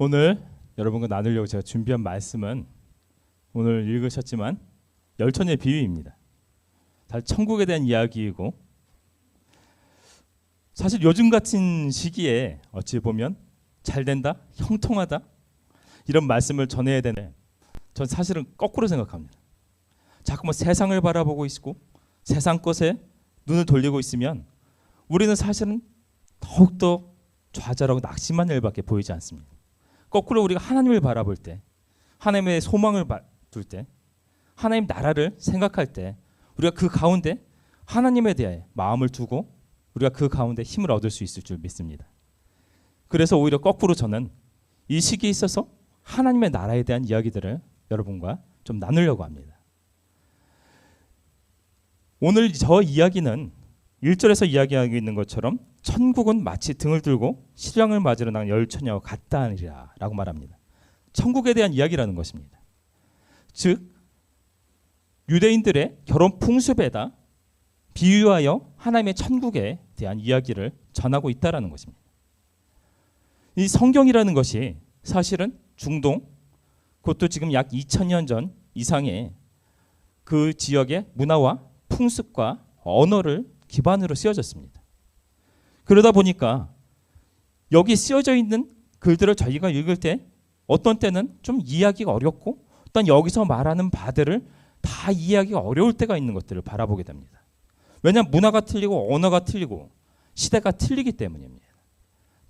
오늘 여러분과 나누려고 제가 준비한 말씀은 오늘 읽으셨지만 열처녀의 비유입니다. 다 천국에 대한 이야기이고, 사실 요즘 같은 시기에 어찌 보면 잘 된다, 형통하다 이런 말씀을 전해야 되는데 전 사실은 거꾸로 생각합니다. 자꾸 뭐 세상을 바라보고 있고 세상 것에 눈을 돌리고 있으면 우리는 사실은 더욱더 좌절하고 낙심한 일밖에 보이지 않습니다. 거꾸로 우리가 하나님을 바라볼 때, 하나님의 소망을 둘 때, 하나님 나라를 생각할 때 우리가 그 가운데 하나님에 대해 마음을 두고 우리가 그 가운데 힘을 얻을 수 있을 줄 믿습니다. 그래서 오히려 거꾸로 저는 이 시기에 있어서 하나님의 나라에 대한 이야기들을 여러분과 좀 나누려고 합니다. 오늘 저 이야기는 1절에서 이야기하고 있는 것처럼 천국은 마치 등을 들고 신랑을 맞으러 나간 열처녀와 같다니라 라고 말합니다. 천국에 대한 이야기라는 것입니다. 즉 유대인들의 결혼 풍습에다 비유하여 하나님의 천국에 대한 이야기를 전하고 있다는 것입니다. 이 성경이라는 것이 사실은 중동, 그것도 지금 약 2000년 전 이상의 그 지역의 문화와 풍습과 언어를 기반으로 쓰여졌습니다. 그러다 보니까 여기 쓰여져 있는 글들을 저희가 읽을 때 어떤 때는 좀 이해하기가 어렵고 어떤 여기서 말하는 바들을 다 이해하기가 어려울 때가 있는 것들을 바라보게 됩니다. 왜냐하면 문화가 틀리고 언어가 틀리고 시대가 틀리기 때문입니다.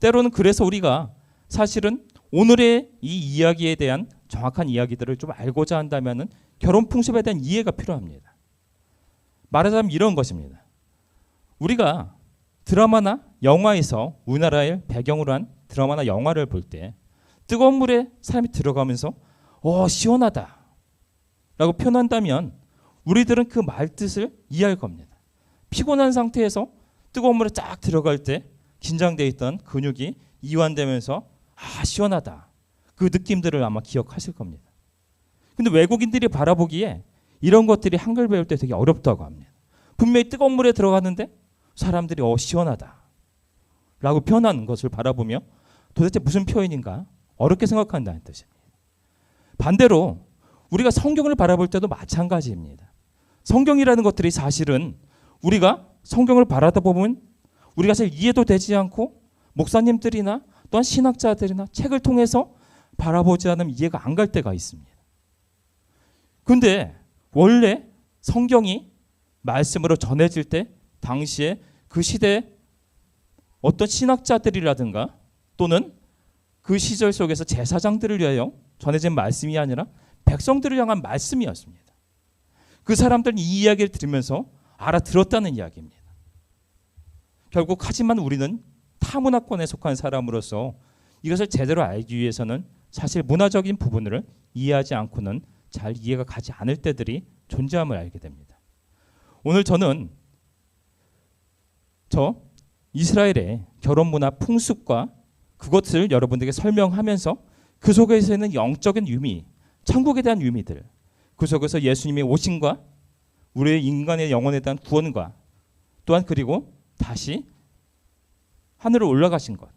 때로는 그래서 우리가 사실은 오늘의 이 이야기에 대한 정확한 이야기들을 좀 알고자 한다면 결혼 풍습에 대한 이해가 필요합니다. 말하자면 이런 것입니다. 우리가 드라마나 영화에서 우리나라의 배경으로 한 드라마나 영화를 볼 때 뜨거운 물에 사람이 들어가면서 시원하다 라고 표현한다면 우리들은 그 말 뜻을 이해할 겁니다. 피곤한 상태에서 뜨거운 물에 쫙 들어갈 때 긴장되어 있던 근육이 이완되면서 시원하다. 그 느낌들을 아마 기억하실 겁니다. 근데 외국인들이 바라보기에 이런 것들이 한글 배울 때 되게 어렵다고 합니다. 분명히 뜨거운 물에 들어갔는데 사람들이 시원하다 라고 표현하는 것을 바라보며 도대체 무슨 표현인가 어렵게 생각한다는 뜻입니다. 반대로 우리가 성경을 바라볼 때도 마찬가지입니다. 성경이라는 것들이 사실은 우리가 성경을 바라다 보면 우리가 잘 이해도 되지 않고 목사님들이나 또한 신학자들이나 책을 통해서 바라보지 않으면 이해가 안 갈 때가 있습니다. 그런데 원래 성경이 말씀으로 전해질 때 당시에 그 시대에 어떤 신학자들이라든가 또는 그 시절 속에서 제사장들을 위하여 전해진 말씀이 아니라 백성들을 향한 말씀이었습니다. 그 사람들은 이 이야기를 들으면서 알아들었다는 이야기입니다. 결국 하지만 우리는 타문화권에 속한 사람으로서 이것을 제대로 알기 위해서는 사실 문화적인 부분을 이해하지 않고는 잘 이해가 가지 않을 때들이 존재함을 알게 됩니다. 오늘 저는 이스라엘의 결혼 문화 풍습과 그것을 여러분들에게 설명하면서 그 속에서 있는 영적인 의미, 천국에 대한 의미들, 그 속에서 예수님의 오심과 우리의 인간의 영혼에 대한 구원과 또한 그리고 다시 하늘로 올라가신 것,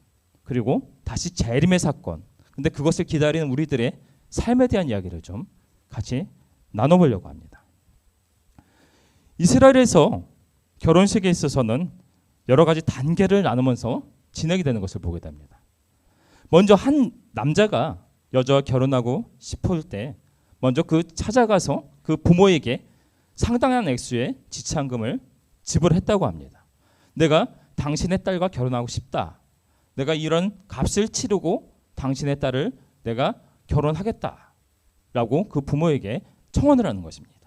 그리고 다시 재림의 사건, 근데 그것을 기다리는 우리들의 삶에 대한 이야기를 좀 같이 나눠보려고 합니다. 이스라엘에서 결혼식에 있어서는 여러 가지 단계를 나누면서 진행이 되는 것을 보게 됩니다. 먼저 한 남자가 여자와 결혼하고 싶을 때 먼저 찾아가서 그 부모에게 상당한 액수의 지참금을 지불했다고 합니다. 내가 당신의 딸과 결혼하고 싶다. 내가 이런 값을 치르고 당신의 딸을 내가 결혼하겠다라고 그 부모에게 청원을 하는 것입니다.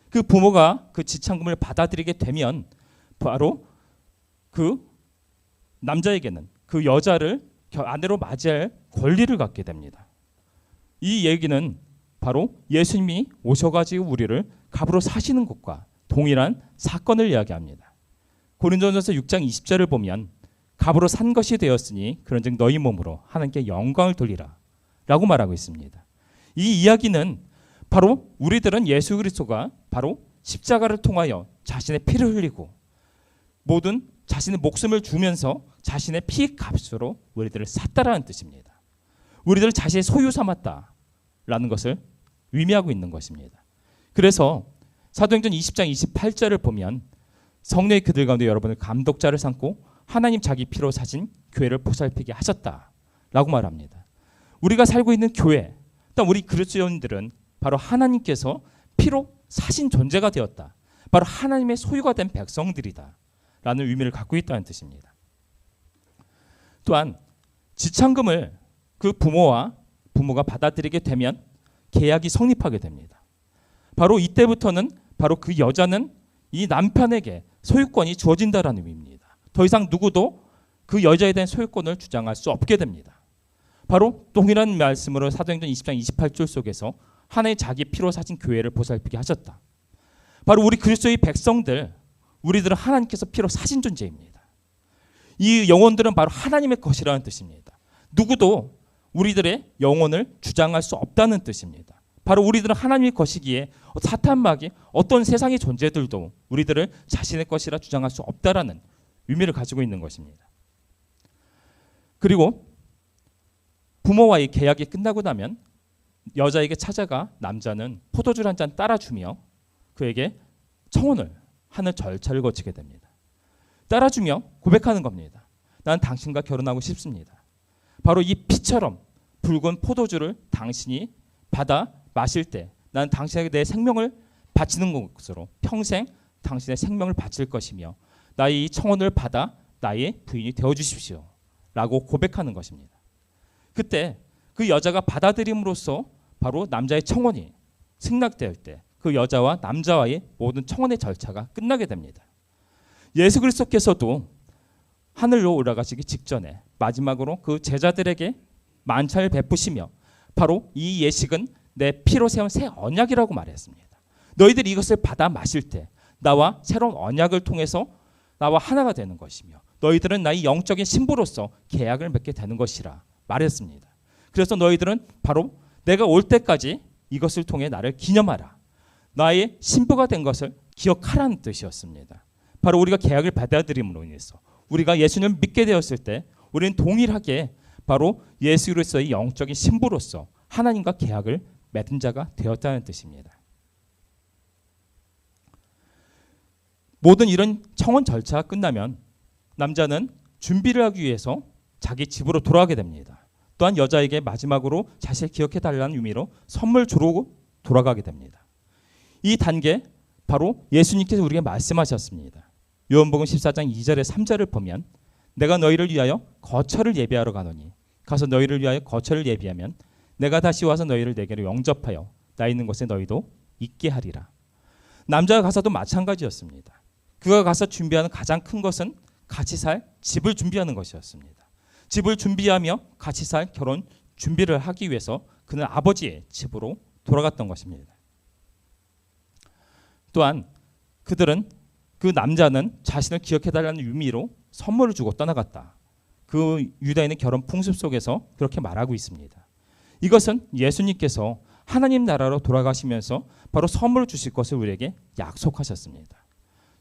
그 부모가 그 지참금을 받아들이게 되면 바로 그 남자에게는 그 여자를 아내로 맞이할 권리를 갖게 됩니다. 이 얘기는 바로 예수님이 오셔가지고 우리를 갑으로 사시는 것과 동일한 사건을 이야기합니다. 고린도전서 6장 20절을 보면 갑으로 산 것이 되었으니 그런즉 너희 몸으로 하나님께 영광을 돌리라 라고 말하고 있습니다. 이 이야기는 바로 우리들은 예수 그리스도가 바로 십자가를 통하여 자신의 피를 흘리고 모든 자신의 목숨을 주면서 자신의 피 값으로 우리들을 샀다라는 뜻입니다. 우리들을 자신의 소유 삼았다라는 것을 의미하고 있는 것입니다. 그래서 사도행전 20장 28절을 보면 성령이 그들 가운데 여러분을 감독자를 삼고 하나님 자기 피로 사신 교회를 보살피게 하셨다라고 말합니다. 우리가 살고 있는 교회, 또 우리 그리스도인들은 바로 하나님께서 피로 사신 존재가 되었다. 바로 하나님의 소유가 된 백성들이다 라는 의미를 갖고 있다는 뜻입니다. 또한 지참금을 그 부모가 받아들이게 되면 계약이 성립하게 됩니다. 바로 이때부터는 바로 그 여자는 이 남편에게 소유권이 주어진다라는 의미입니다. 더 이상 누구도 그 여자에 대한 소유권을 주장할 수 없게 됩니다. 바로 동일한 말씀으로 사도행전 20장 28절 속에서 하나님 자기 피로 사신 교회를 보살피게 하셨다. 바로 우리 그리스도의 백성들, 우리들은 하나님께서 피로 사신 존재입니다. 이 영혼들은 바로 하나님의 것이라는 뜻입니다. 누구도 우리들의 영혼을 주장할 수 없다는 뜻입니다. 바로 우리들은 하나님의 것이기에 사탄마귀 어떤 세상의 존재들도 우리들을 자신의 것이라 주장할 수 없다라는 의미를 가지고 있는 것입니다. 그리고 부모와의 계약이 끝나고 나면 여자에게 찾아가 남자는 포도주 한 잔 따라주며 그에게 청혼을 하는 절차를 거치게 됩니다. 따라주며 고백하는 겁니다. 난 당신과 결혼하고 싶습니다. 바로 이 피처럼 붉은 포도주를 당신이 받아 마실 때 난 당신에게 내 생명을 바치는 것으로 평생 당신의 생명을 바칠 것이며 나의 이 청혼을 받아 나의 부인이 되어주십시오 라고 고백하는 것입니다. 그때 그 여자가 받아들임으로써 바로 남자의 청혼이 승낙될 때 그 여자와 남자와의 모든 청혼의 절차가 끝나게 됩니다. 예수 그리스도께서도 하늘로 올라가시기 직전에 마지막으로 그 제자들에게 만찬을 베푸시며 바로 이 예식은 내 피로 세운 새 언약이라고 말했습니다. 너희들이 이것을 받아 마실 때 나와 새로운 언약을 통해서 나와 하나가 되는 것이며 너희들은 나의 영적인 신부로서 계약을 맺게 되는 것이라 말했습니다. 그래서 너희들은 바로 내가 올 때까지 이것을 통해 나를 기념하라. 나의 신부가 된 것을 기억하라는 뜻이었습니다. 바로 우리가 계약을 받아들임으로 인해서 우리가 예수님을 믿게 되었을 때 우리는 동일하게 바로 예수 그리스도의 영적인 신부로서 하나님과 계약을 맺은 자가 되었다는 뜻입니다. 모든 이런 청혼 절차가 끝나면 남자는 준비를 하기 위해서 자기 집으로 돌아가게 됩니다. 또한 여자에게 마지막으로 자신을 기억해달라는 의미로 선물 주러 돌아가게 됩니다. 이 단계 바로 예수님께서 우리에게 말씀하셨습니다. 요한복음 14장 2절에 3절을 보면 내가 너희를 위하여 거처를 예비하러 가노니 가서 너희를 위하여 거처를 예비하면 내가 다시 와서 너희를 내게로 영접하여 나 있는 곳에 너희도 있게 하리라. 남자가 가서도 마찬가지였습니다. 그가 가서 준비하는 가장 큰 것은 같이 살 집을 준비하는 것이었습니다. 집을 준비하며 같이 살 결혼 준비를 하기 위해서 그는 아버지의 집으로 돌아갔던 것입니다. 또한 그 남자는 자신을 기억해달라는 의미로 선물을 주고 떠나갔다. 그 유다인의 결혼 풍습 속에서 그렇게 말하고 있습니다. 이것은 예수님께서 하나님 나라로 돌아가시면서 바로 선물을 주실 것을 우리에게 약속하셨습니다.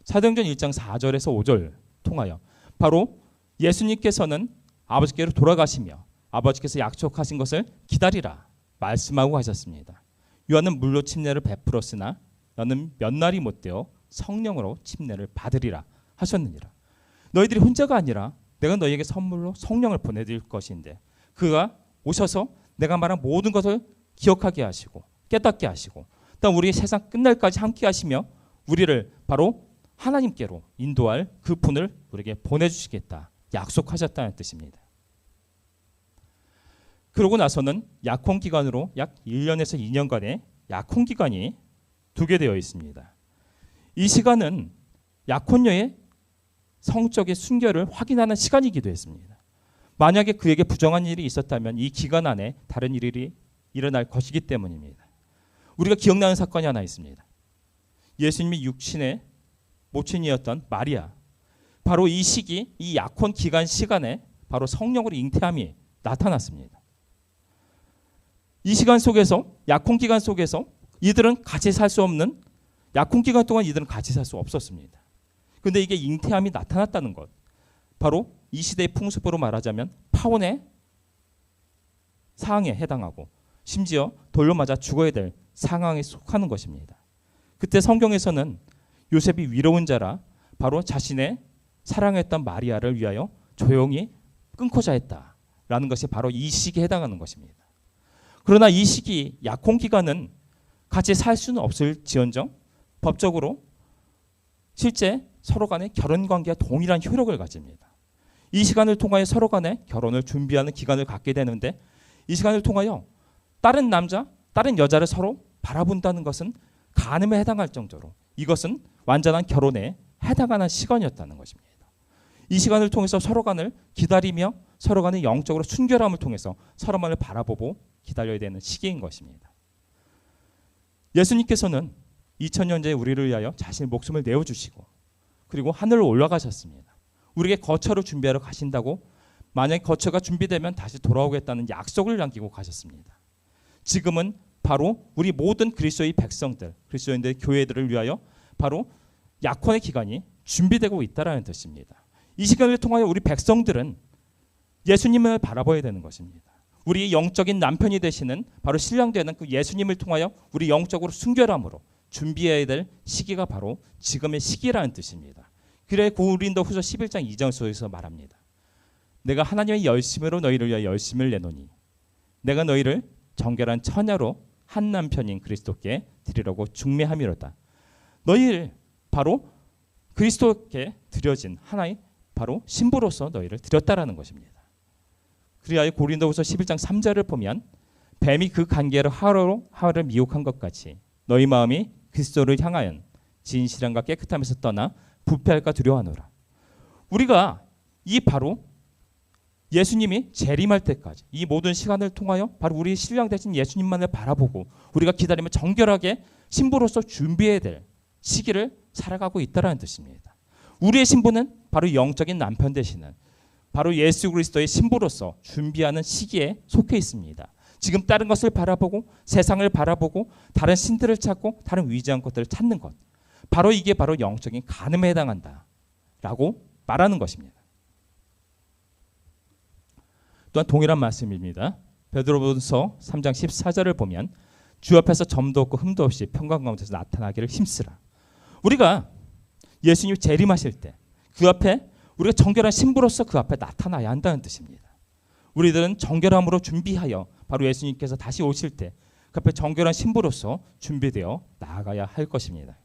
사도행전 1장 4절에서 5절 통하여 바로 예수님께서는 아버지께로 돌아가시며 아버지께서 약속하신 것을 기다리라 말씀하고 하셨습니다. 요한은 물로 침례를 베풀었으나 너는 몇 날이 못되어 성령으로 침례를 받으리라 하셨느니라. 너희들이 혼자가 아니라 내가 너희에게 선물로 성령을 보내드릴 것인데 그가 오셔서 내가 말한 모든 것을 기억하게 하시고 깨닫게 하시고 또 우리 세상 끝날까지 함께 하시며 우리를 바로 하나님께로 인도할 그 분을 우리에게 보내주시겠다 약속하셨다는 뜻입니다. 그러고 나서는 약혼 기간으로 약 1년에서 2년간의 약혼 기간이 두게 되어 있습니다. 이 시간은 약혼녀의 성적인 순결을 확인하는 시간이기도 했습니다. 만약에 그에게 부정한 일이 있었다면 이 기간 안에 다른 일이 일어날 것이기 때문입니다. 우리가 기억나는 사건이 하나 있습니다. 예수님이 육신의 모친이었던 마리아, 바로 이 시기, 이 약혼 기간 시간에 바로 성령으로 잉태함이 나타났습니다. 이 시간 속에서, 약혼 기간 속에서 이들은 같이 살 수 없는, 약혼 기간 동안 이들은 같이 살 수 없었습니다. 그런데 이게 잉태함이 나타났다는 것, 바로 이 시대의 풍습으로 말하자면 파혼의 상황에 해당하고 심지어 돌로 맞아 죽어야 될 상황에 속하는 것입니다. 그때 성경에서는 요셉이 위로운 자라 바로 자신의 사랑했던 마리아를 위하여 조용히 끊고자 했다라는 것이 바로 이 시기에 해당하는 것입니다. 그러나 이 시기 약혼 기간은 같이 살 수는 없을지언정 법적으로 실제 서로 간의 결혼 관계와 동일한 효력을 가집니다. 이 시간을 통하여 서로 간의 결혼을 준비하는 기간을 갖게 되는데 이 시간을 통하여 다른 남자, 다른 여자를 서로 바라본다는 것은 간음에 해당할 정도로 이것은 완전한 결혼에 해당하는 시간이었다는 것입니다. 이 시간을 통해서 서로 간을 기다리며 서로 간의 영적으로 순결함을 통해서 서로만을 바라보고 기다려야 되는 시기인 것입니다. 예수님께서는 2000년째 우리를 위하여 자신의 목숨을 내어주시고 그리고 하늘로 올라가셨습니다. 우리에게 거처를 준비하러 가신다고 만약에 거처가 준비되면 다시 돌아오겠다는 약속을 남기고 가셨습니다. 지금은 바로 우리 모든 그리스도의 백성들, 그리스도인들 교회들을 위하여 바로 약혼의 기간이 준비되고 있다는 뜻입니다. 이 시간을 통하여 우리 백성들은 예수님을 바라봐야 되는 것입니다. 우리 영적인 남편이 되시는 바로 신랑 되는 그 예수님을 통하여 우리 영적으로 순결함으로 준비해야 될 시기가 바로 지금의 시기라는 뜻입니다. 그래 고린도후서 11장 2절 속에서 말합니다. 내가 하나님의 열심으로 너희를 위하여 열심을 내노니 내가 너희를 정결한 처녀로 한 남편인 그리스도께 드리려고 중매함이로다. 너희를 바로 그리스도께 드려진 하나의 바로 신부로서 너희를 드렸다라는 것입니다. 그리하여 고린도후서 11장 3절을 보면 뱀이 그 관계로 하와를 미혹한 것 같이 너희 마음이 그리스도를 향하여 진실함과 깨끗함에서 떠나 부패할까 두려워하노라. 우리가 이 바로 예수님이 재림할 때까지 이 모든 시간을 통하여 바로 우리 신랑 되신 예수님만을 바라보고 우리가 기다리며 정결하게 신부로서 준비해야 될 시기를 살아가고 있다는 뜻입니다. 우리의 신부는 바로 영적인 남편 되시는 바로 예수 그리스도의 신부로서 준비하는 시기에 속해 있습니다. 지금 다른 것을 바라보고 세상을 바라보고 다른 신들을 찾고 다른 위대한 것들을 찾는 것, 바로 이게 바로 영적인 간음에 해당한다라고 말하는 것입니다. 또한 동일한 말씀입니다. 베드로전서 3장 14절을 보면 주 앞에서 점도 없고 흠도 없이 평강 가운데서 나타나기를 힘쓰라. 우리가 예수님 재림하실 때 그 앞에 우리가 정결한 신부로서 그 앞에 나타나야 한다는 뜻입니다. 우리들은 정결함으로 준비하여 바로 예수님께서 다시 오실 때 그 앞에 정결한 신부로서 준비되어 나아가야 할 것입니다.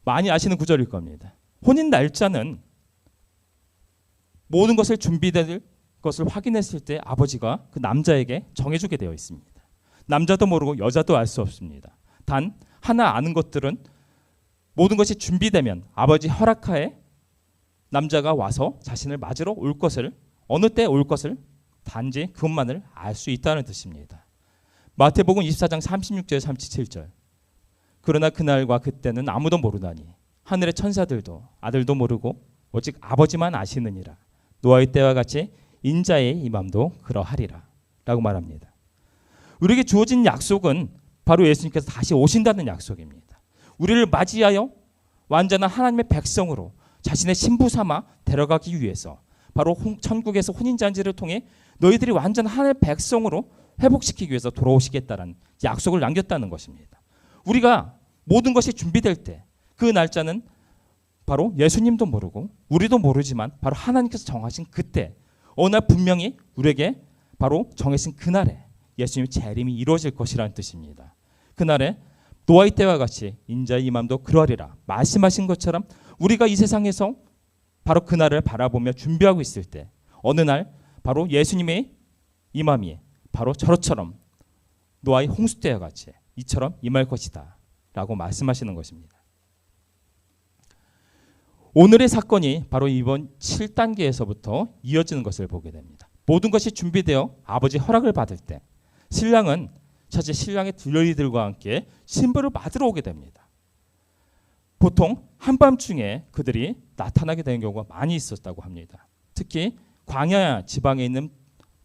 많이 아시는 구절일 겁니다. 혼인 날짜는 모든 것을 준비될 것을 확인했을 때 아버지가 그 남자에게 정해주게 되어 있습니다. 남자도 모르고 여자도 알 수 없습니다. 단 하나 아는 것들은 모든 것이 준비되면 아버지 허락하에 남자가 와서 자신을 맞으러 올 것을 어느 때 올 것을 단지 그것만을 알 수 있다는 뜻입니다. 마태복음 24장 36절 37절 그러나 그날과 그때는 아무도 모르나니 하늘의 천사들도 아들도 모르고 오직 아버지만 아시느니라. 노아의 때와 같이 인자의 임함도 그러하리라 라고 말합니다. 우리에게 주어진 약속은 바로 예수님께서 다시 오신다는 약속입니다. 우리를 맞이하여 완전한 하나님의 백성으로 자신의 신부 삼아 데려가기 위해서 바로 천국에서 혼인잔치를 통해 너희들이 완전 하나님의 백성으로 회복시키기 위해서 돌아오시겠다는 약속을 남겼다는 것입니다. 우리가 모든 것이 준비될 때 그 날짜는 바로 예수님도 모르고 우리도 모르지만 바로 하나님께서 정하신 그때 어느 날 분명히 우리에게 바로 정하신 그날에 예수님의 재림이 이루어질 것이라는 뜻입니다. 그날에 노아의 때와 같이 인자의 임함도 그러하리라 말씀하신 것처럼 우리가 이 세상에서 바로 그날을 바라보며 준비하고 있을 때 어느 날 바로 예수님의 임함이 바로 저처럼 노아의 홍수 때와 같이 이처럼 임할 것이다 라고 말씀하시는 것입니다. 오늘의 사건이 바로 이번 7단계에서부터 이어지는 것을 보게 됩니다. 모든 것이 준비되어 아버지 허락을 받을 때 신랑은 차제 신랑의 들러리들과 함께 신부를 맞으러 오게 됩니다. 보통 한밤중에 그들이 나타나게 되는 경우가 많이 있었다고 합니다. 특히 광야 지방에 있는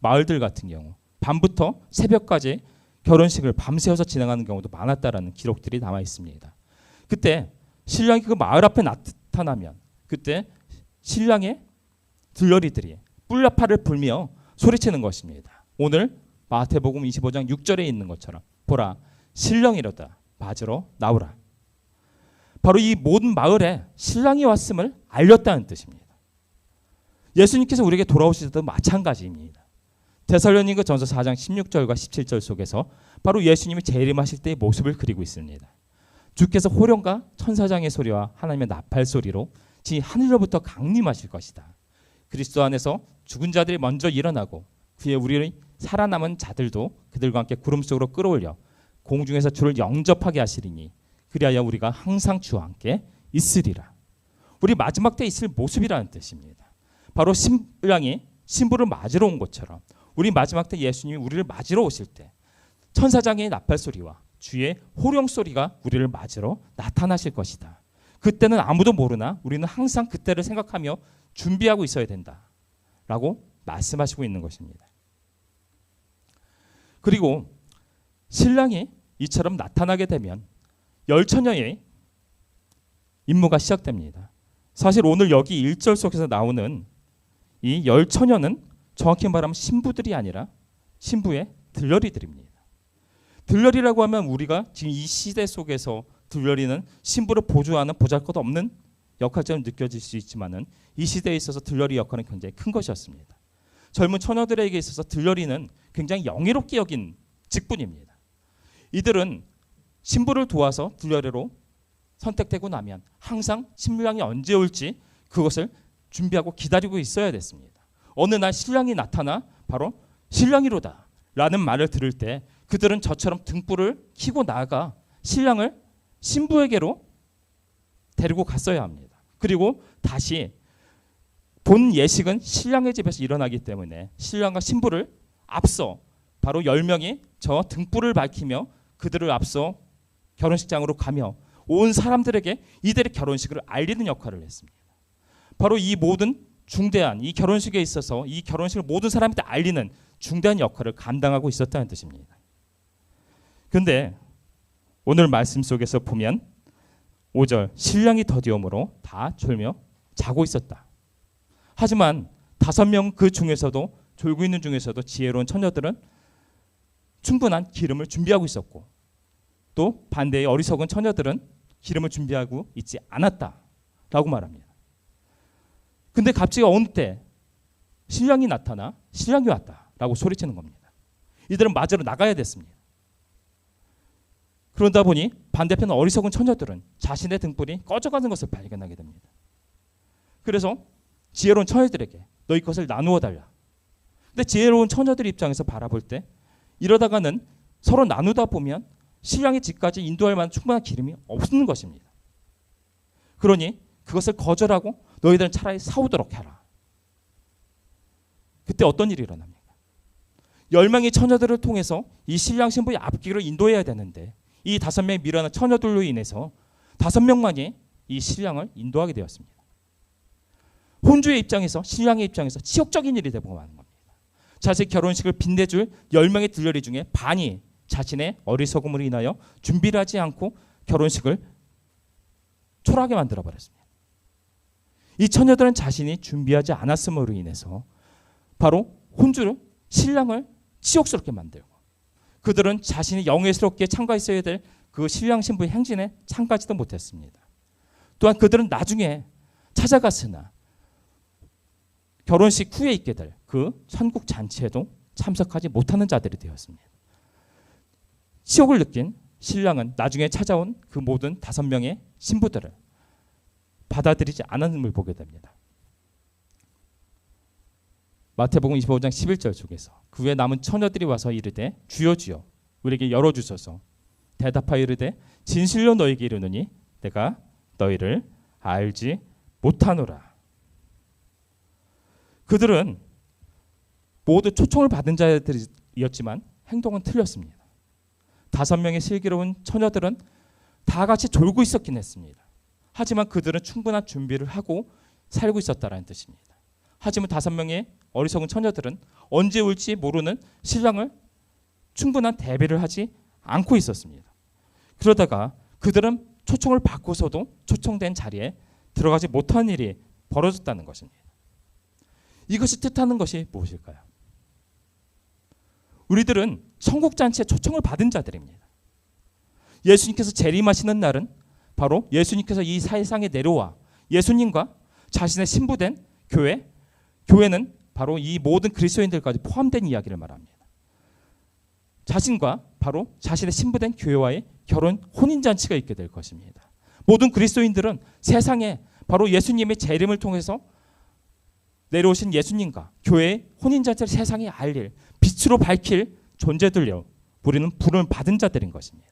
마을들 같은 경우 밤부터 새벽까지 결혼식을 밤새워서 진행하는 경우도 많았다라는 기록들이 남아 있습니다. 그때 신랑이 그 마을 앞에 나타나면 그때 신랑의 들러리들이 뿔나팔을 불며 소리치는 것입니다. 오늘 마태복음 25장 6절에 있는 것처럼 보라 신령이로다 맞으러 나오라. 바로 이 모든 마을에 신랑이 왔음을 알렸다는 뜻입니다. 예수님께서 우리에게 돌아오실 때도 마찬가지입니다. 데살로니가 전서 4장 16절과 17절 속에서 바로 예수님이 재림하실 때의 모습을 그리고 있습니다. 주께서 호령과 천사장의 소리와 하나님의 나팔 소리로 지 하늘로부터 강림하실 것이다. 그리스도 안에서 죽은 자들이 먼저 일어나고 그에 우리의 살아남은 자들도 그들과 함께 구름 속으로 끌어올려 공중에서 주를 영접하게 하시리니 그리하여 우리가 항상 주와 함께 있으리라. 우리 마지막 때 있을 모습이라는 뜻입니다. 바로 신랑이 신부를 맞으러 온 것처럼 우리 마지막 때 예수님이 우리를 맞으러 오실 때 천사장의 나팔 소리와 주의 호령 소리가 우리를 맞으러 나타나실 것이다. 그때는 아무도 모르나 우리는 항상 그때를 생각하며 준비하고 있어야 된다라고 말씀하시고 있는 것입니다. 그리고 신랑이 이처럼 나타나게 되면 열처녀의 임무가 시작됩니다. 사실 오늘 여기 1절 속에서 나오는 이 열처녀는 정확히 말하면 신부들이 아니라 신부의 들러리들입니다. 들러리라고 하면 우리가 지금 이 시대 속에서 들러리는 신부를 보조하는 보잘것없는 역할처럼 느껴질 수 있지만은 이 시대에 있어서 들러리 역할은 굉장히 큰 것이었습니다. 젊은 처녀들에게 있어서 들러리는 굉장히 영예롭게 여긴 직분입니다. 이들은 신부를 도와서 들러리로 선택되고 나면 항상 신랑이 언제 올지 그것을 준비하고 기다리고 있어야 됐습니다. 어느 날 신랑이 나타나 바로 신랑이로다 라는 말을 들을 때 그들은 저처럼 등불을 켜고 나아가 신랑을 신부에게로 데리고 갔어야 합니다. 그리고 다시 본 예식은 신랑의 집에서 일어나기 때문에 신랑과 신부를 앞서 바로 10명이 저 등불을 밝히며 그들을 앞서 결혼식장으로 가며 온 사람들에게 이들의 결혼식을 알리는 역할을 했습니다. 바로 이 모든 중대한 이 결혼식에 있어서 이 결혼식을 모든 사람한테 알리는 중대한 역할을 감당하고 있었다는 뜻입니다. 그런데 오늘 말씀 속에서 보면 5절 신랑이 더디움으로 다 졸며 자고 있었다. 하지만 5명 그 중에서도 졸고 있는 중에서도 지혜로운 처녀들은 충분한 기름을 준비하고 있었고 또 반대의 어리석은 처녀들은 기름을 준비하고 있지 않았다라고 말합니다. 근데 갑자기 어느 때 신랑이 나타나 신랑이 왔다라고 소리치는 겁니다. 이들은 맞으러 나가야 됐습니다. 그러다 보니 반대편 어리석은 처녀들은 자신의 등불이 꺼져가는 것을 발견하게 됩니다. 그래서 지혜로운 처녀들에게 너희 것을 나누어 달라. 근데 지혜로운 처녀들 입장에서 바라볼 때 이러다가는 서로 나누다 보면 신랑의 집까지 인도할 만한 충분한 기름이 없는 것입니다. 그러니 그것을 거절하고 너희들은 차라리 사오도록 해라. 그때 어떤 일이 일어납니까? 10명의 처녀들을 통해서 이 신랑 신부의 앞길을 인도해야 되는데 이 5명의 미련한 처녀들로 인해서 5명만이 이 신랑을 인도하게 되었습니다. 혼주의 입장에서 신랑의 입장에서 치욕적인 일이 되고 마는 겁니다. 자신의 결혼식을 빛내줄 10명의 들러리 중에 반이 자신의 어리석음으로 인하여 준비를 하지 않고 결혼식을 초라하게 만들어버렸습니다. 이 처녀들은 자신이 준비하지 않았음으로 인해서 바로 혼주를 신랑을 치욕스럽게 만들고 그들은 자신이 영예스럽게 참가했어야 될 그 신랑 신부의 행진에 참가하지도 못했습니다. 또한 그들은 나중에 찾아갔으나 결혼식 후에 있게 될 그 천국 잔치에도 참석하지 못하는 자들이 되었습니다. 치욕을 느낀 신랑은 나중에 찾아온 그 모든 5명의 신부들을 받아들이지 않았음을 보게 됩니다. 마태복음 25장 11절 속에서 그 후에 남은 처녀들이 와서 이르되 주여 주여 우리에게 열어주소서. 대답하여 이르되 진실로 너희에게 이르노니 내가 너희를 알지 못하노라. 그들은 모두 초청을 받은 자들이었지만 행동은 틀렸습니다. 5명의 슬기로운 처녀들은 다 같이 졸고 있었긴 했습니다. 하지만 그들은 충분한 준비를 하고 살고 있었다는 뜻입니다. 하지만 5명의 어리석은 처녀들은 언제 올지 모르는 신랑을 충분한 대비를 하지 않고 있었습니다. 그러다가 그들은 초청을 받고서도 초청된 자리에 들어가지 못한 일이 벌어졌다는 것입니다. 이것이 뜻하는 것이 무엇일까요? 우리들은 천국잔치에 초청을 받은 자들입니다. 예수님께서 재림하시는 날은 바로 예수님께서 이 세상에 내려와 예수님과 자신의 신부된 교회는 바로 이 모든 그리스도인들까지 포함된 이야기를 말합니다. 자신과 바로 자신의 신부된 교회와의 결혼 혼인잔치가 있게 될 것입니다. 모든 그리스도인들은 세상에 바로 예수님의 재림을 통해서 내려오신 예수님과 교회의 혼인잔치를 세상에 알릴 빛으로 밝힐 존재들요. 우리는 부름을 받은 자들인 것입니다.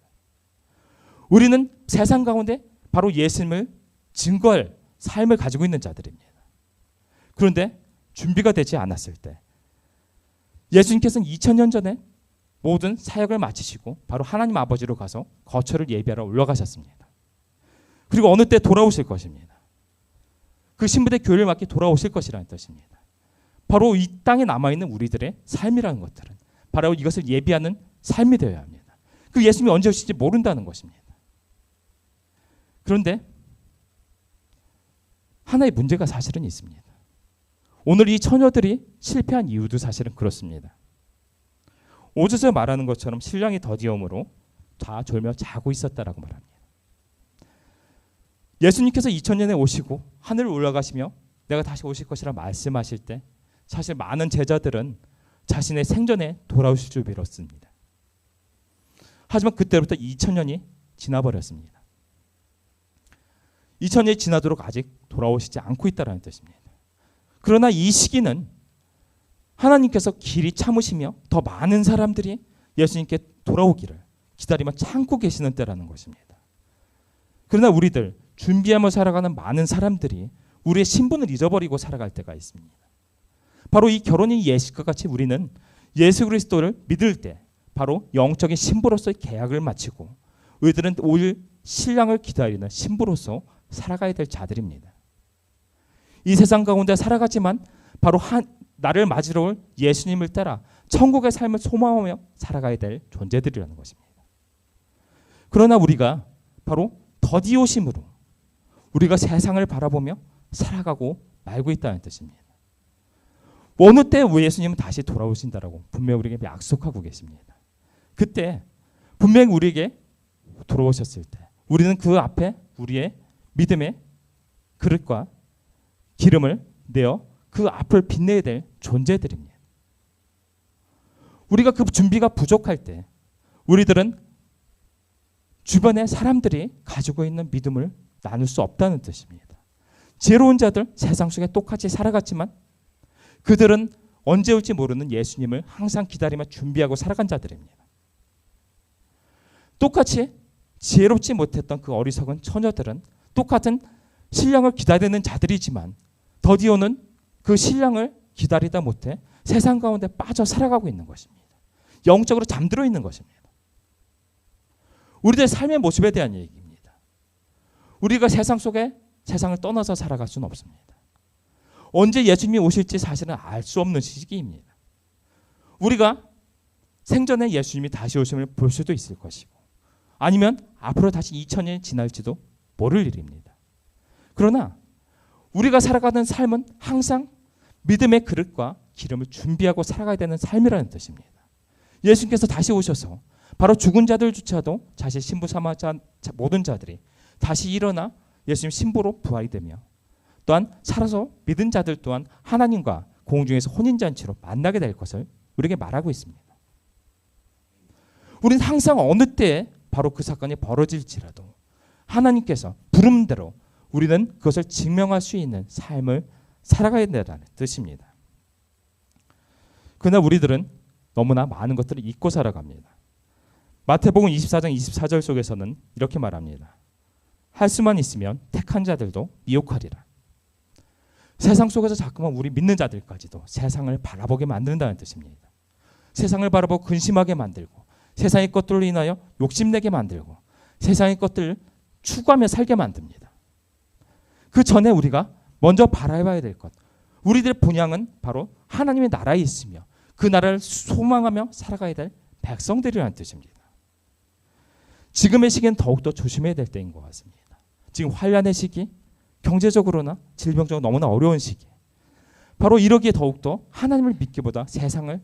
우리는 세상 가운데 바로 예수님을 증거할 삶을 가지고 있는 자들입니다. 그런데 준비가 되지 않았을 때 예수님께서는 2000년 전에 모든 사역을 마치시고 바로 하나님 아버지로 가서 거처를 예비하러 올라가셨습니다. 그리고 어느 때 돌아오실 것입니다. 그 신부된 교회를 맡기 돌아오실 것이라는 뜻입니다. 바로 이 땅에 남아있는 우리들의 삶이라는 것들은 바로 이것을 예비하는 삶이 되어야 합니다. 그 예수님이 언제 오실지 모른다는 것입니다. 그런데 하나의 문제가 사실은 있습니다. 오늘 이 처녀들이 실패한 이유도 사실은 그렇습니다. 5절에 말하는 것처럼 신랑이 더디움으로 다 졸며 자고 있었다라고 말합니다. 예수님께서 2000년에 오시고 하늘을 올라가시며 내가 다시 오실 것이라 말씀하실 때 사실 많은 제자들은 자신의 생전에 돌아오실 줄 믿었습니다. 하지만 그때부터 2000년이 지나버렸습니다. 2000년이 지나도록 아직 돌아오시지 않고 있다는 뜻입니다. 그러나 이 시기는 하나님께서 길이 참으시며 더 많은 사람들이 예수님께 돌아오기를 기다리며 참고 계시는 때라는 것입니다. 그러나 우리들 준비하며 살아가는 많은 사람들이 우리의 신분을 잊어버리고 살아갈 때가 있습니다. 바로 이 결혼이 예식과 같이 우리는 예수 그리스도를 믿을 때 바로 영적인 신부로서의 계약을 마치고 우리들은 올 신랑을 기다리는 신부로서 살아가야 될 자들입니다. 이 세상 가운데 살아가지만 바로 나를 맞으러 올 예수님을 따라 천국의 삶을 소망하며 살아가야 될 존재들이라는 것입니다. 그러나 우리가 바로 더디오심으로 우리가 세상을 바라보며 살아가고 말고 있다는 뜻입니다. 어느 때 예수님은 다시 돌아오신다라고 분명히 우리에게 약속하고 계십니다. 그때 분명히 우리에게 돌아오셨을 때 우리는 그 앞에 우리의 믿음의 그릇과 기름을 내어 그 앞을 빛내야 될 존재들입니다. 우리가 그 준비가 부족할 때 우리들은 주변의 사람들이 가지고 있는 믿음을 나눌 수 없다는 뜻입니다. 지혜로운 자들 세상 속에 똑같이 살아갔지만 그들은 언제 올지 모르는 예수님을 항상 기다리며 준비하고 살아간 자들입니다. 똑같이 지혜롭지 못했던 그 어리석은 처녀들은 똑같은 신랑을 기다리는 자들이지만 더디오는 그 신랑을 기다리다 못해 세상 가운데 빠져 살아가고 있는 것입니다. 영적으로 잠들어 있는 것입니다. 우리들의 삶의 모습에 대한 얘기입니다. 우리가 세상 속에 세상을 떠나서 살아갈 수는 없습니다. 언제 예수님이 오실지 사실은 알 수 없는 시기입니다. 우리가 생전에 예수님이 다시 오심을 볼 수도 있을 것이고 아니면 앞으로 다시 2000년이 지날지도 모를 일입니다. 그러나 우리가 살아가는 삶은 항상 믿음의 그릇과 기름을 준비하고 살아가야 되는 삶이라는 뜻입니다. 예수님께서 다시 오셔서 바로 죽은 자들조차도 자신 신부 삼아자 모든 자들이 다시 일어나 예수님 신부로 부활이 되며 또한 살아서 믿은 자들 또한 하나님과 공중에서 혼인잔치로 만나게 될 것을 우리에게 말하고 있습니다. 우리는 항상 어느 때에 바로 그 사건이 벌어질지라도 하나님께서 부름대로 우리는 그것을 증명할 수 있는 삶을 살아가야 된다는 뜻입니다. 그러나 우리들은 너무나 많은 것들을 잊고 살아갑니다. 마태복음 24장 24절 속에서는 이렇게 말합니다. 할 수만 있으면 택한 자들도 미혹하리라. 세상 속에서 자꾸만 우리 믿는 자들까지도 세상을 바라보게 만든다는 뜻입니다. 세상을 바라보고 근심하게 만들고 세상의 것들로 인하여 욕심내게 만들고 세상의 것들을 추구하며 살게 만듭니다. 그 전에 우리가 먼저 바라봐야 될 것, 우리들의 본향은 바로 하나님의 나라에 있으며 그 나라를 소망하며 살아가야 될 백성들이라는 뜻입니다. 지금의 시기는 더욱더 조심해야 될 때인 것 같습니다. 지금 환란의 시기, 경제적으로나 질병적으로 너무나 어려운 시기, 바로 이러기에 더욱더 하나님을 믿기보다 세상을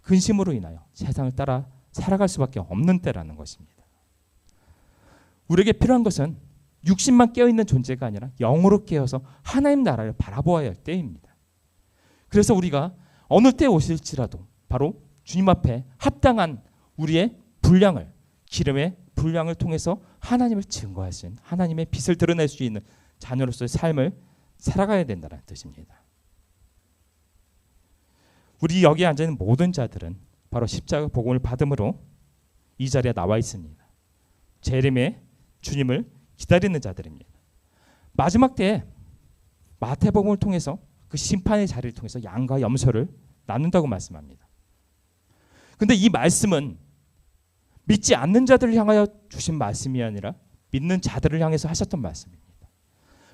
근심으로 인하여 세상을 따라 살아갈 수밖에 없는 때라는 것입니다. 우리에게 필요한 것은 육신만 깨어있는 존재가 아니라 영으로 깨어서 하나님 나라를 바라보아야 할 때입니다. 그래서 우리가 어느 때에 오실지라도 바로 주님 앞에 합당한 우리의 분량을, 기름의 분량을 통해서 하나님을 증거할 수 있는, 하나님의 빛을 드러낼 수 있는 자녀로서의 삶을 살아가야 된다는 뜻입니다. 우리 여기 앉아있는 모든 자들은 바로 십자가 복음을 받음으로 이 자리에 나와 있습니다. 재림의 주님을 기다리는 자들입니다. 마지막 때에 마태복음을 통해서 그 심판의 자리를 통해서 양과 염소를 나눈다고 말씀합니다. 근데 이 말씀은 믿지 않는 자들을 향하여 주신 말씀이 아니라 믿는 자들을 향해서 하셨던 말씀입니다.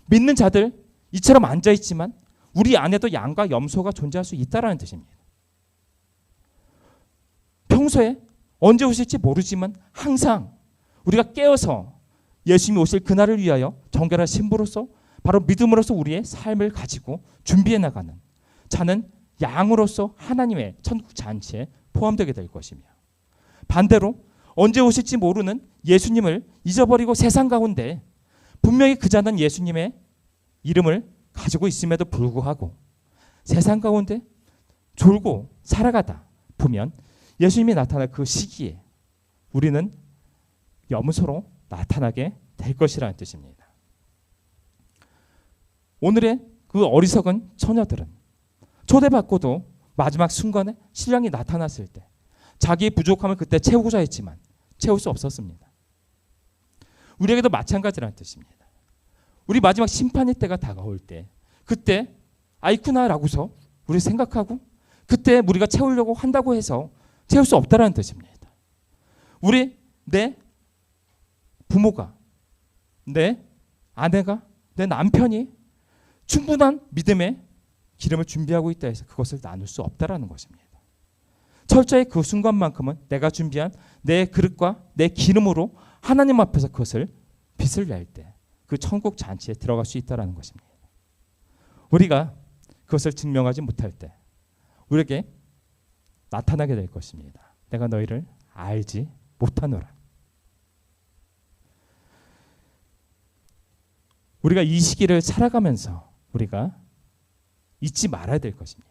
믿는 자들, 이처럼 앉아있지만 우리 안에도 양과 염소가 존재할 수 있다는 뜻입니다. 평소에 언제 오실지 모르지만 항상 우리가 깨어서 예수님이 오실 그날을 위하여 정결한 신부로서 바로 믿음으로써 우리의 삶을 가지고 준비해 나가는 자는 양으로서 하나님의 천국 잔치에 포함되게 될 것이며, 반대로 언제 오실지 모르는 예수님을 잊어버리고 세상 가운데 분명히 그 자는 예수님의 이름을 가지고 있음에도 불구하고 세상 가운데 졸고 살아가다 보면 예수님이 나타날 그 시기에 우리는 염소로 나타나게 될 것이라는 뜻입니다. 오늘의 그 어리석은 처녀들은 초대받고도 마지막 순간에 신랑이 나타났을 때 자기의 부족함을 그때 채우고자 했지만 채울 수 없었습니다. 우리에게도 마찬가지라는 뜻입니다. 우리 마지막 심판의 때가 다가올 때 그때 아이쿠나라고서 우리 생각하고 그때 우리가 채우려고 한다고 해서 채울 수 없다라는 뜻입니다. 내 부모가, 내 아내가, 내 남편이 충분한 믿음의 기름을 준비하고 있다 해서 그것을 나눌 수 없다라는 것입니다. 철저히 그 순간만큼은 내가 준비한 내 그릇과 내 기름으로 하나님 앞에서 그것을 빛을 낼 때 그 천국 잔치에 들어갈 수 있다라는 것입니다. 우리가 그것을 증명하지 못할 때 우리에게 나타나게 될 것입니다. 내가 너희를 알지 못하노라. 우리가 이 시기를 살아가면서 우리가 잊지 말아야 될 것입니다.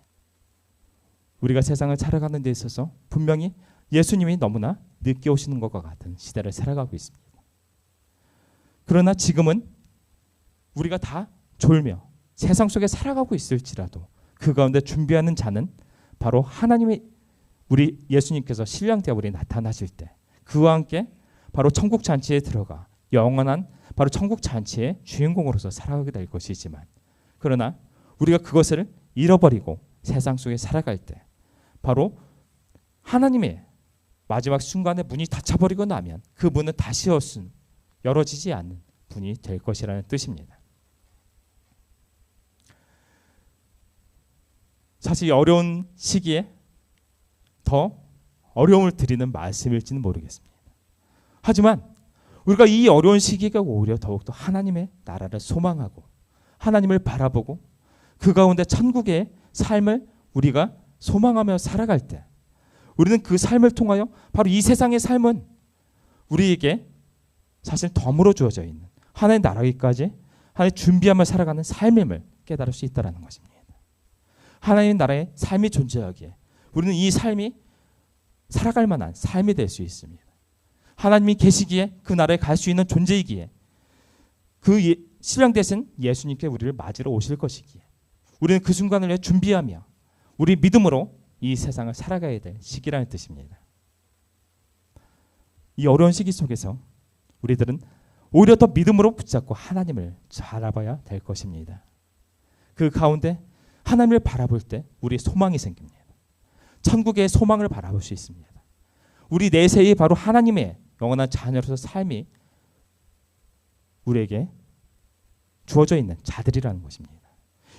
우리가 세상을 살아가는 데 있어서 분명히 예수님이 너무나 늦게 오시는 것과 같은 시대를 살아가고 있습니다. 그러나 지금은 우리가 다 졸며 세상 속에 살아가고 있을지라도 그 가운데 준비하는 자는 바로 하나님의 우리 예수님께서 신랑 때 우리 나타나실 때 그와 함께 바로 천국 잔치에 들어가 영원한 바로 천국 잔치의 주인공으로서 살아가게 될 것이지만, 그러나 우리가 그것을 잃어버리고 세상 속에 살아갈 때 바로 하나님의 마지막 순간에 문이 닫혀버리고 나면 그 문은 다시 열어지지 않는 분이 될 것이라는 뜻입니다. 사실 이 어려운 시기에 더 어려움을 드리는 말씀일지는 모르겠습니다. 하지만 우리가 이 어려운 시기가 오히려 더욱더 하나님의 나라를 소망하고 하나님을 바라보고 그 가운데 천국의 삶을 우리가 소망하며 살아갈 때 우리는 그 삶을 통하여 바로 이 세상의 삶은 우리에게 사실 덤으로 주어져 있는 하나님의 나라기까지 하나님 준비하며 살아가는 삶임을 깨달을 수 있다는 것입니다. 하나님의 나라의 삶이 존재하기에 우리는 이 삶이 살아갈 만한 삶이 될 수 있습니다. 하나님이 계시기에 그 나라에 갈 수 있는 존재이기에 그 신랑 되신 예수님께 우리를 맞으러 오실 것이기에 우리는 그 순간을 위해 준비하며 우리 믿음으로 이 세상을 살아가야 될 시기라는 뜻입니다. 이 어려운 시기 속에서 우리들은 오히려 더 믿음으로 붙잡고 하나님을 바라봐야 될 것입니다. 그 가운데 하나님을 바라볼 때 우리의 소망이 생깁니다. 천국의 소망을 바라볼 수 있습니다. 우리 내세에 바로 하나님의 영원한 자녀로서 삶이 우리에게 주어져 있는 자들이라는 것입니다.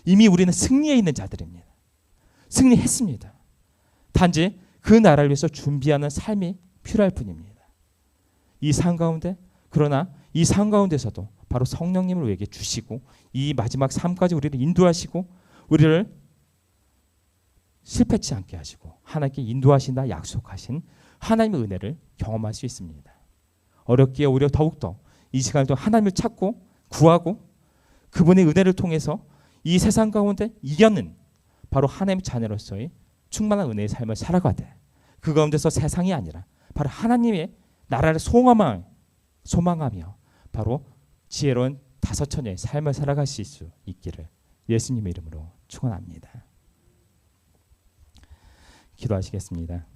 이미 우리는 승리해 있는 자들입니다. 승리했습니다. 단지 그 나라를 위해서 준비하는 삶이 필요할 뿐입니다. 이 삶 가운데, 그러나 이 삶 가운데서도 바로 성령님을 우리에게 주시고 이 마지막 삶까지 우리를 인도하시고 우리를 실패치 않게 하시고 하나님께 인도하신다 약속하신 하나님의 은혜를 경험할 수 있습니다. 어렵기에 오히려 더욱더 이 시간을 또 하나님을 찾고 구하고 그분의 은혜를 통해서 이 세상 가운데 이겨는 바로 하나님의 자녀로서의 충만한 은혜의 삶을 살아가되 그 가운데서 세상이 아니라 바로 하나님의 나라를 소망하며 바로 지혜로운 다섯 처녀의 삶을 살아가실 수 있기를 예수님의 이름으로 축원합니다. 기도하시겠습니다.